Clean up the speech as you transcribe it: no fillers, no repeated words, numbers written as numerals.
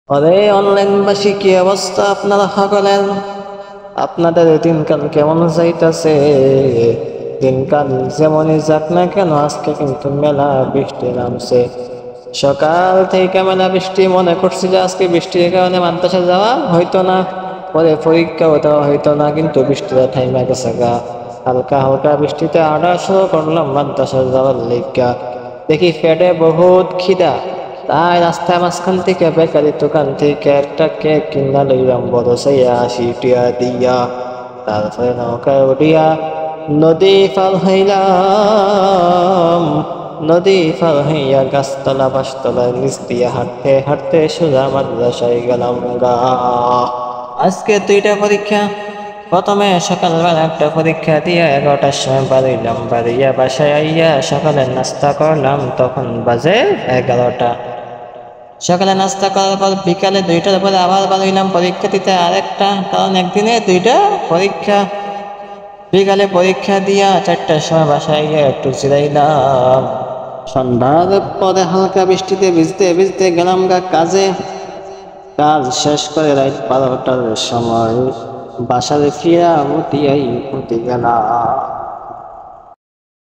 আরে অনলাইনবাসী, কি অবস্থা আপনারা সকলের? আপনাদের দিনকাল কেমন যাইতাছে? দিনকাল যেমনই যাক না কেন, আজকে কিন্তু মেলা বৃষ্টি নামছে। সকাল থেকে মেলা বৃষ্টি, মনে করছি যে আজকে বৃষ্টির কারণে মাদ্রাসা যাওয়া হইতো না, পরে পরীক্ষাও দেওয়া হইতো না, কিন্তু বৃষ্টিটা থাইমা গেছে গা। হালকা হালকা বৃষ্টিতে আড়া শুরু করলাম মাদ্রাসা যাওয়ার লিগা। দেখি পেটে বহুত খিদা, তাই রাস্তার মাঝখান থেকে বেকারি দোকান থেকে একটা কেক কিনা লইলাম বড় সাইয়া 80 টিয়া দিয়া। তারপরে নৌকায় উঠিয়া নদী পার হইলাম। নদী পার হইয়া গাছতলা বাসতলার নিচ দিয়া হাঁটতে হাঁটতে সোজা মাদ্রাসায় গেলাম গা। আজকে 2টা পরীক্ষা। প্রথমে সকালবেলা একটা পরীক্ষা দিয়ে 11টার সময় বাড়িলাম। বাড়িয়া বাসায় আইয়া সকালে নাস্তা করলাম, তখন বাজে 11টা। সকালে নাস্তা করার পর বিকালে 2টার পরে আবার বাড়িলাম পরীক্ষা দিতে আরেকটা, কারণ একদিনে 2টা পরীক্ষা। বিকালে পরীক্ষা দিয়া 4টার সময় বাসায় গিয়ে একটু জিরাইলাম। সন্ধ্যার পরে হালকা বৃষ্টিতে ভিজতে ভিজতে গেলাম গা কাজে। কাজ শেষ করে রাত 12টার সময় বাসায় ফিরা উঠি গেলাম।